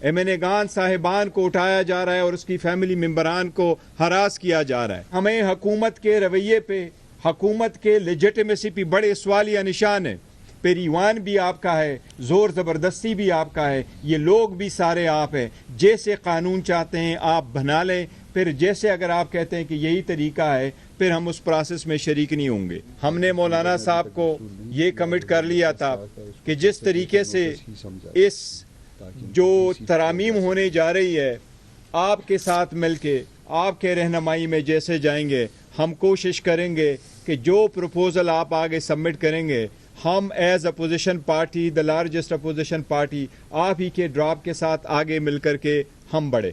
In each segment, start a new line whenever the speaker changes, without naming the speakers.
ایمنگان صاحبان کو اٹھایا جا رہا ہے اور اس کی فیملی ممبران کو ہراس کیا جا رہا ہے. ہمیں حکومت کے رویے پہ، حکومت کے لیجٹمیسی پہ بڑے سوالیہ نشان ہیں. پھر ایوان بھی آپ کا ہے، زور زبردستی بھی آپ کا ہے، یہ لوگ بھی سارے آپ ہیں. جیسے قانون چاہتے ہیں آپ بنا لیں، پھر جیسے اگر آپ کہتے ہیں کہ یہی طریقہ ہے پھر ہم اس پروسیس میں شریک نہیں ہوں گے. ہم نے مولانا صاحب کو یہ کمٹ کر لیا تھا کہ جس طریقے سے اس جو ترامیم ہونے جا رہی ہے آپ کے ساتھ مل کے آپ کے رہنمائی میں جیسے جائیں گے، ہم کوشش کریں گے کہ جو پروپوزل آپ آگے سبمٹ کریں گے ہم as opposition party, the largest opposition party, آپ ہی کے ڈراپ کے ساتھ آگے مل کر کے ہم بڑھے.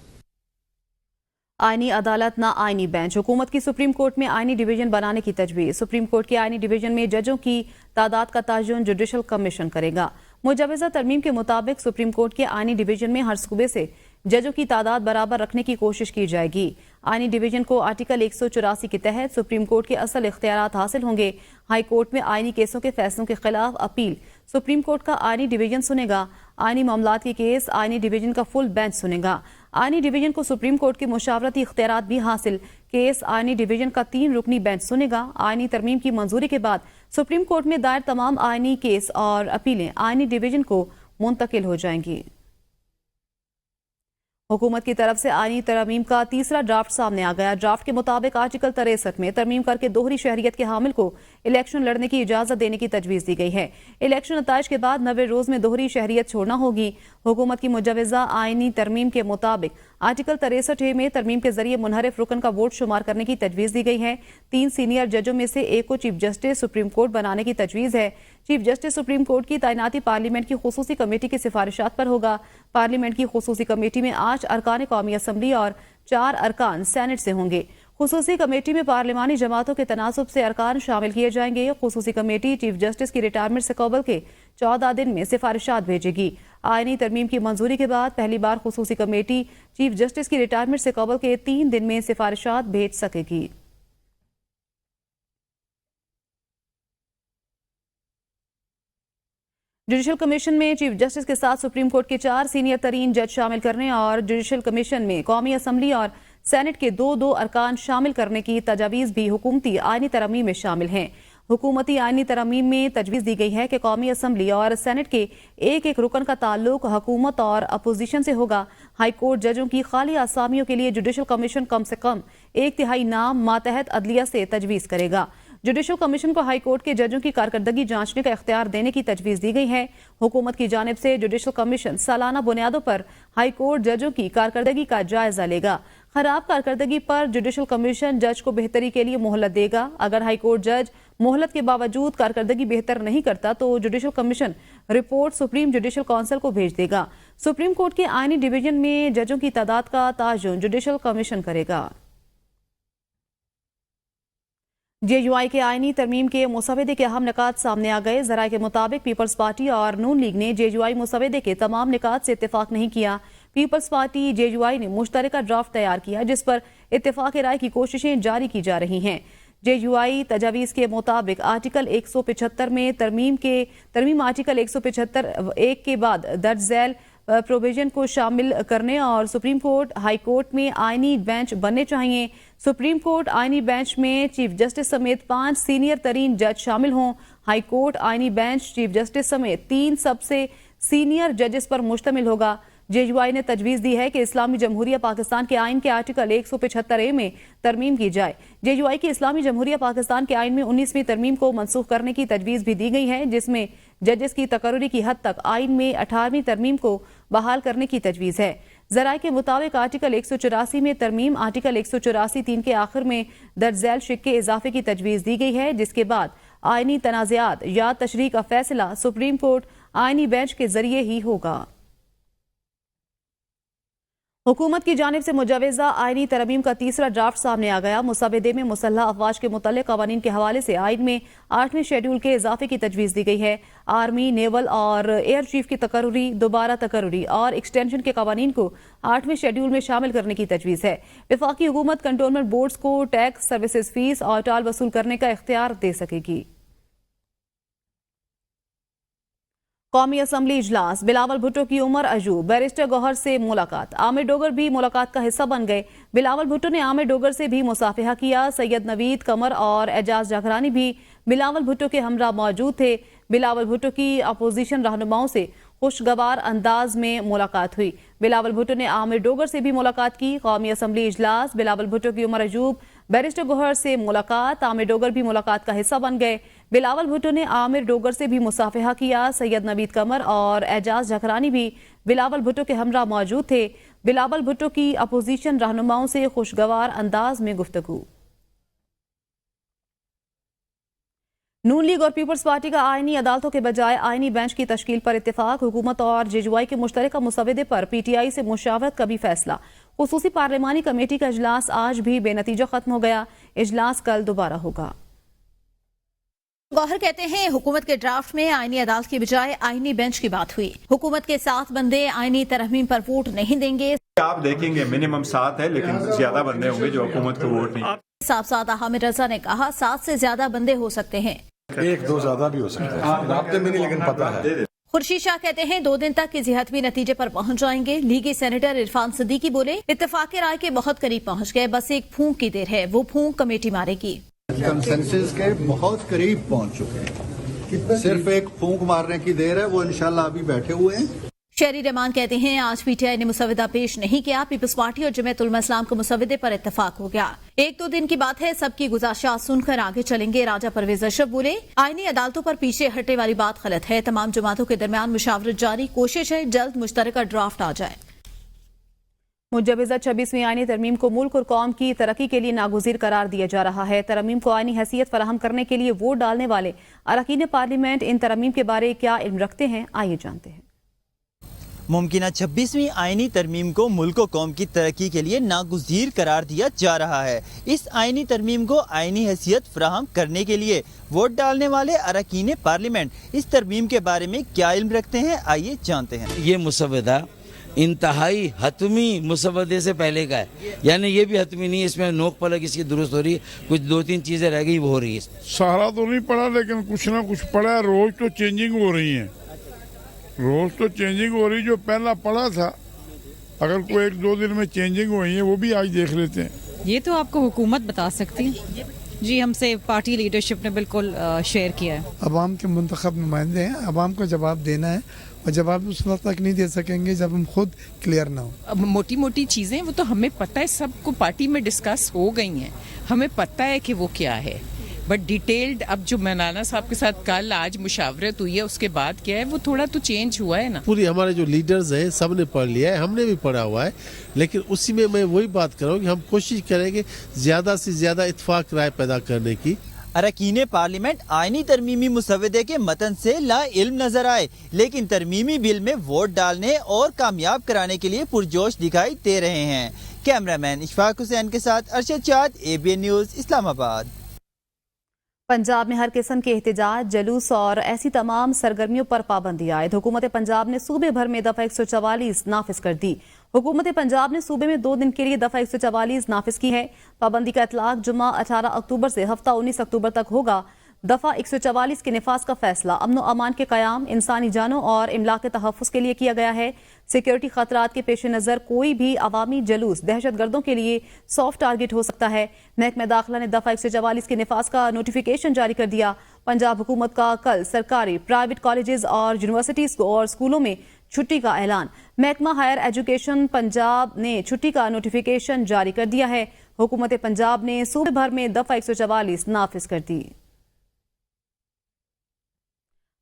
آئینی عدالت نہ آئینی بینچ، حکومت کی سپریم کورٹ میں آئینی ڈویژن بنانے کی تجویز. سپریم کورٹ کے آئینی ڈویژن میں ججوں کی تعداد کا تعین جوڈیشل کمیشن کرے گا. مجوزہ ترمیم کے مطابق سپریم کورٹ کے آئینی ڈویژن میں ہر صوبے سے ججوں کی تعداد برابر رکھنے کی کوشش کی جائے گی. آئینی ڈویژن کو آرٹیکل 184 کے تحت سپریم کورٹ کے اصل اختیارات حاصل ہوں گے. ہائی کورٹ میں آئینی کیسوں کے فیصلوں کے خلاف اپیل سپریم کورٹ کا آئینی ڈویژن سنے گا. آئینی معاملات کے کیس آئینی ڈویژن کا فل بینچ سنے گا. آئینی ڈویژن کو سپریم کورٹ کے مشاورتی اختیارات بھی حاصل. کیس آئینی ڈویژن کا 3 رکنی بینچ سنے گا. آئینی ترمیم کی منظوری کے بعد سپریم کورٹ میں دائر تمام آئینی کیس اور اپیلیں آئینی ڈویژن کو منتقل ہو جائیں گی. حکومت کی طرف سے آئینی ترمیم کا تیسرا ڈرافٹ سامنے آ گیا. ڈرافٹ کے مطابق آرٹیکل 63 میں ترمیم کر کے دوہری شہریت کے حامل کو الیکشن لڑنے کی اجازت دینے کی تجویز دی گئی ہے. الیکشن نتائج کے بعد 90 روز میں دوہری شہریت چھوڑنا ہوگی. حکومت کی مجوزہ آئینی ترمیم کے مطابق آرٹیکل 63 میں ترمیم کے ذریعے منحرف رکن کا ووٹ شمار کرنے کی تجویز دی گئی ہے. 3 سینئر ججوں میں سے ایک کو چیف جسٹس سپریم کورٹ بنانے کی تجویز ہے. چیف جسٹس سپریم کورٹ کی تعیناتی پارلیمنٹ کی خصوصی کمیٹی کی سفارشات پر ہوگا. پارلیمنٹ کی خصوصی کمیٹی میں 8 ارکان قومی اسمبلی اور 4 ارکان سینٹ سے ہوں گے. خصوصی کمیٹی میں پارلیمانی جماعتوں کے تناسب سے ارکان شامل کیے جائیں گے. خصوصی کمیٹی چیف جسٹس کی ریٹائرمنٹ سے قبل کے 14 دن میں سفارشات بھیجے گی. آئینی ترمیم کی منظوری کے بعد پہلی بار خصوصی کمیٹی چیف جسٹس کی ریٹائرمنٹ سے قبل کے 3 دن میں سفارشات بھیج سکے گی. جوڈیشل کمیشن میں چیف جسٹس کے ساتھ سپریم کورٹ کے 4 سینئر ترین جج شامل کرنے اور جوڈیشل کمیشن میں قومی اسمبلی اور سینٹ کے 2 ارکان شامل کرنے کی تجاویز بھی حکومتی آئینی ترمیم میں شامل ہیں. حکومتی آئینی ترمیم میں تجویز دی گئی ہے کہ قومی اسمبلی اور سینٹ کے ایک رکن کا تعلق حکومت اور اپوزیشن سے ہوگا. ہائی کورٹ ججوں کی خالی اسامیوں کے لیے جوڈیشل کمیشن کم سے کم 1/3 نام ماتحت عدلیہ سے تجویز کرے گا. جوڈیشل کمیشن کو ہائی کورٹ کے ججوں کی کارکردگی جانچنے کا اختیار دینے کی تجویز دی گئی ہے. حکومت کی جانب سے جوڈیشل کمیشن سالانہ بنیادوں پر ہائی کورٹ ججوں کی کارکردگی کا جائزہ لے گا. خراب کارکردگی پر جوڈیشل کمیشن جج کو بہتری کے لیے مہلت دے گا. اگر ہائی کورٹ جج مہلت کے باوجود کارکردگی بہتر نہیں کرتا تو judicial commission report supreme judicial council کو بھیج دے گا. سپریم کورٹ کے آئینی ڈویژن میں ججوں کی تعداد کا تعین جوڈیشل کمیشن کرے گا. جے یو آئی کے آئینی ترمیم کے مسودے کے اہم نکات سامنے آ گئے. ذرائع کے مطابق پیپلز پارٹی اور نون لیگ نے جے یو آئی مسودے کے تمام نکات سے اتفاق نہیں کیا. پیپلز پارٹی جے یو آئی نے مشترکہ ڈرافٹ تیار کیا جس پر اتفاق رائے کی کوششیں جاری کی جا رہی ہیں. جے یو آئی تجاویز کے مطابق آرٹیکل 175 میں ترمیم آرٹیکل 175(1) کے بعد درج ذیل پروویژن کو شامل کرنے اور سپریم کورٹ ہائی کورٹ میں آئینی بینچ بننے چاہیے. سپریم کورٹ آئینی بینچ میں چیف جسٹس سمیت 5 سینئر ترین جج شامل ہوں. ہائی کورٹ آئینی بینچ چیف جسٹس سمیت 3 سب سے سینئر ججز پر مشتمل ہوگا. جے یو آئی نے تجویز دی ہے کہ اسلامی جمہوریہ پاکستان کے آئین کے آرٹیکل 175(a) میں ترمیم کی جائے. جے یو آئی کی اسلامی جمہوریہ پاکستان کے آئین میں 19ویں ترمیم کو منسوخ کرنے کی تجویز بھی دی گئی ہے جس میں ججز کی تقرری کی حد تک آئین میں 18ویں ترمیم کو بحال کرنے کی تجویز ہے. ذرائع کے مطابق آرٹیکل 184 میں ترمیم آرٹیکل 184(3) کے آخر میں درج ذیل شق کے اضافے کی تجویز دی گئی ہے جس کے بعد آئینی تنازعات یا تشریح کا فیصلہ سپریم کورٹ آئینی بینچ کے ذریعے ہی ہوگا. حکومت کی جانب سے مجوزہ آئینی ترمیم کا تیسرا ڈرافٹ سامنے آ گیا. مسودے میں مسلح افواج کے متعلق قوانین کے حوالے سے آئین میں 8ویں شیڈول کے اضافے کی تجویز دی گئی ہے. آرمی، نیول اور ایئر چیف کی تقرری، دوبارہ تقرری اور ایکسٹینشن کے قوانین کو 8ویں شیڈول میں شامل کرنے کی تجویز ہے. وفاقی حکومت کنٹونمنٹ بورڈز کو ٹیکس، سروسز فیس اور ٹال وصول کرنے کا اختیار دے سکے گی. قومی اسمبلی اجلاس، بلاول بھٹو کی عمر ایوب، بیرسٹر گوہر سے ملاقات، عامر ڈوگر بھی ملاقات کا حصہ بن گئے۔ بلاول بھٹو نے عامر ڈوگر سے بھی مصافحہ کیا۔ سید نوید قمر اور اعجاز جاگرانی بھی بلاول بھٹو کے ہمراہ موجود تھے۔ بلاول بھٹو کی اپوزیشن رہنماؤں سے خوشگوار انداز میں ملاقات ہوئی۔ بلاول بھٹو نے عامر ڈوگر سے بھی ملاقات کی۔ قومی اسمبلی اجلاس، بلاول بھٹو کی عمر ایوب، بیرسٹر گوہر سے ملاقات، عامر ڈوگر بھی ملاقات کا حصہ بن گئے۔ بلاول بھٹو نے عامر ڈوگر سے بھی مصافحہ کیا۔ سید نوید قمر اور اعجاز جاگرانی بھی بلاول بھٹو کے ہمراہ موجود تھے۔ بلاول بھٹو کی اپوزیشن رہنماؤں سے خوشگوار انداز میں گفتگو۔ نون لیگ اور پیپلز پارٹی کا آئینی عدالتوں کے بجائے آئینی بینچ کی تشکیل پر اتفاق۔ حکومت اور جے یو آئی کے مشترکہ مسودے پر پی ٹی آئی سے مشاورت کا بھی فیصلہ۔ خصوصی پارلیمانی کمیٹی کا اجلاس آج بھی بے نتیجہ ختم ہو گیا۔ اجلاس کل دوبارہ ہوگا۔
گوہر کہتے ہیں حکومت کے ڈرافٹ میں آئینی عدالت کی بجائے آئینی بینچ کی بات ہوئی۔ حکومت کے 7 بندے آئینی ترمیم پر ووٹ نہیں دیں گے۔
آپ دیکھیں گے منیمم 7 ہے لیکن زیادہ بندے ہوں گے جو حکومت کو ووٹ نہیں۔
صاحبزادہ حامد رضا نے کہا 7 سے زیادہ بندے ہو سکتے ہیں،
1-2 زیادہ بھی ہو سکتے ہیں، رابطے میں نہیں لیکن پتہ ہے۔
خورشید شاہ کہتے ہیں 2 دن تک کسی حتمی نتیجے پر پہنچ جائیں گے۔ لیگی سینیٹر عرفان صدیقی بولے اتفاق رائے کے بہت قریب پہنچ گئے، بس ایک پھونک کی دیر ہے، وہ پھونک کمیٹی مارے گی۔
کنسنسس کے بہت قریب پہنچ چکے ہیں، صرف ایک پھونک مارنے کی دیر ہے، وہ انشاءاللہ ابھی بیٹھے ہوئے ہیں۔
شہری رحمان کہتے ہیں آج پی ٹی آئی نے مسودہ پیش نہیں کیا، پیپلز پارٹی اور جمعیت علماء اسلام کے مسودے پر اتفاق ہو گیا۔ 1-2 دن کی بات ہے، سب کی گزارشات سن کر آگے چلیں گے۔ راجہ پرویز اشرف بولے آئینی عدالتوں پر پیچھے ہٹنے والی بات غلط ہے، تمام جماعتوں کے درمیان مشاورت جاری، کوشش ہے جلد مشترکہ ڈرافٹ آ جائے۔
مجوزہ 26ویں آئینی ترمیم کو ملک اور قوم کی ترقی کے لیے ناگزیر قرار دیا جا رہا ہے۔ ترمیم کو آئینی حیثیت فراہم کرنے کے لیے ووٹ ڈالنے والے اراکین پارلیمنٹ ان ترمیم کے بارے کیا علم رکھتے ہیں، آئیے جانتے ہیں۔
ممکنہ 26ویں آئینی ترمیم کو ملک و قوم کی ترقی کے لیے ناگزیر قرار دیا جا رہا ہے۔ اس آئینی ترمیم کو آئینی حیثیت فراہم کرنے کے لیے ووٹ ڈالنے والے اراکین پارلیمنٹ اس ترمیم کے بارے میں کیا علم رکھتے ہیں، آئیے جانتے ہیں۔
یہ مسودہ انتہائی حتمی مسودے سے پہلے کا ہے، یعنی یہ بھی حتمی نہیں، اس میں نوک پلک اس کی درست ہو رہی ہے، کچھ 2-3 چیزیں رہ گئی وہ ہو رہی ہے۔
سارا تو نہیں پڑا لیکن کچھ نہ کچھ پڑا ہے، روز تو چینجنگ ہو رہی ہیں، روز تو چینجنگ ہو رہی، جو پہلا پڑا تھا اگر کوئی 1-2 دن میں چینجنگ ہوئی ہے وہ بھی آج دیکھ لیتے ہیں۔
یہ تو آپ کو حکومت بتا سکتی ہے جی، ہم سے پارٹی لیڈرشپ نے بالکل شیئر کیا ہے۔
عوام کے منتخب نمائندے ہیں، عوام کو جواب دینا ہے اور جواب اس وقت تک نہیں دے سکیں گے جب ہم خود کلیئر نہ ہوں۔
اب موٹی موٹی چیزیں وہ تو ہمیں پتہ ہے، سب کو پارٹی میں ڈسکس ہو گئی ہیں، ہمیں پتہ ہے کہ وہ کیا ہے، بٹ ڈیٹیلڈ اب جو مولانا صاحب کے ساتھ کل آج مشاورت ہوئی ہے اس کے بعد کیا ہے وہ تھوڑا تو چینج ہوا ہے نا۔
پوری ہمارے جو لیڈرز ہیں سب نے پڑھ لیا ہے، ہم نے بھی پڑھا ہوا ہے، لیکن اسی میں وہی بات کر رہا ہوں کہ ہم کوشش کریں گے زیادہ سے زیادہ اتفاق رائے پیدا کرنے کی۔
اراکین پارلیمنٹ آئینی ترمیمی مسودے کے متن سے لا علم نظر آئے، لیکن ترمیمی بل میں ووٹ ڈالنے اور کامیاب کرانے کے لیے پرجوش دکھائی دے رہے ہیں۔ کیمرہ مین اشفاق حسین کے ساتھ ارشد چاد، ABN نیوز، اسلام آباد۔
پنجاب میں ہر قسم کے احتجاج، جلوس اور ایسی تمام سرگرمیوں پر پابندی عائد۔ حکومت پنجاب نے صوبے بھر میں دفعہ 144 نافذ کر دی۔ حکومت پنجاب نے صوبے میں 2 دن کے لیے دفعہ 144 نافذ کی ہے۔ پابندی کا اطلاق جمعہ 18 اکتوبر سے ہفتہ 19 اکتوبر تک ہوگا۔ دفعہ 144 کے نفاذ کا فیصلہ امن و امان کے قیام، انسانی جانوں اور املاک کے تحفظ کے لیے کیا گیا ہے۔ سیکیورٹی خطرات کے پیش نظر کوئی بھی عوامی جلوس دہشت گردوں کے لیے سافٹ ٹارگٹ ہو سکتا ہے۔ محکمہ داخلہ نے دفعہ 144 کے نفاذ کا نوٹیفیکیشن جاری کر دیا۔ پنجاب حکومت کا کل سرکاری، پرائیویٹ کالجز اور یونیورسٹیز اور اسکولوں میں چھٹی کا اعلان۔ محکمہ ہائر ایجوکیشن پنجاب نے چھٹی کا نوٹیفیکیشن جاری کر دیا ہے۔ حکومت پنجاب نے صوبے بھر میں دفعہ 144 نافذ کر دی۔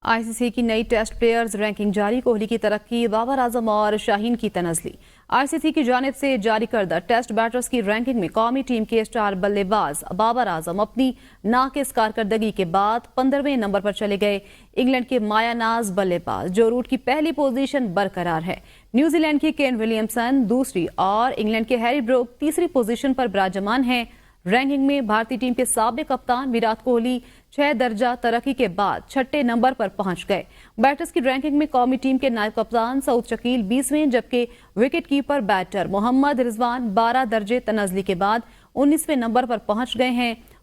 آئی سی سی کی نئی ٹیسٹ پلیئرز رینکنگ جاری، کوہلی کی ترقی، بابر اعظم اور شاہین کی تنزلی۔ آئی سی سی کی جانب سے جاری کردہ ٹیسٹ بیٹرز کی رینکنگ میں قومی ٹیم کے اسٹار بلے باز بابر اعظم اپنی ناقص کارکردگی کے بعد 15ویں نمبر پر چلے گئے۔ انگلینڈ کے مایا ناز بلے باز جو روٹ کی پہلی پوزیشن برقرار ہے، نیوزی لینڈ کی کین ولیمسن دوسری اور انگلینڈ کے ہیری بروک تیسری پوزیشن پر براجمان ہیں۔ رینکنگ میں بھارتی ٹیم کے سابق کپتان ویرات کوہلی 6 درجہ ترقی کے بعد 6 نمبر پر پہنچ گئے۔ بیٹرز کی رینکنگ میں قومی ٹیم کے نائب کپتان سعود شکیل 20ویں، جبکہ وکٹ کیپر بیٹر محمد رضوان 12 درجے تنزلی کے بعد 19ویں نمبر پر پہنچ گئے ہیں۔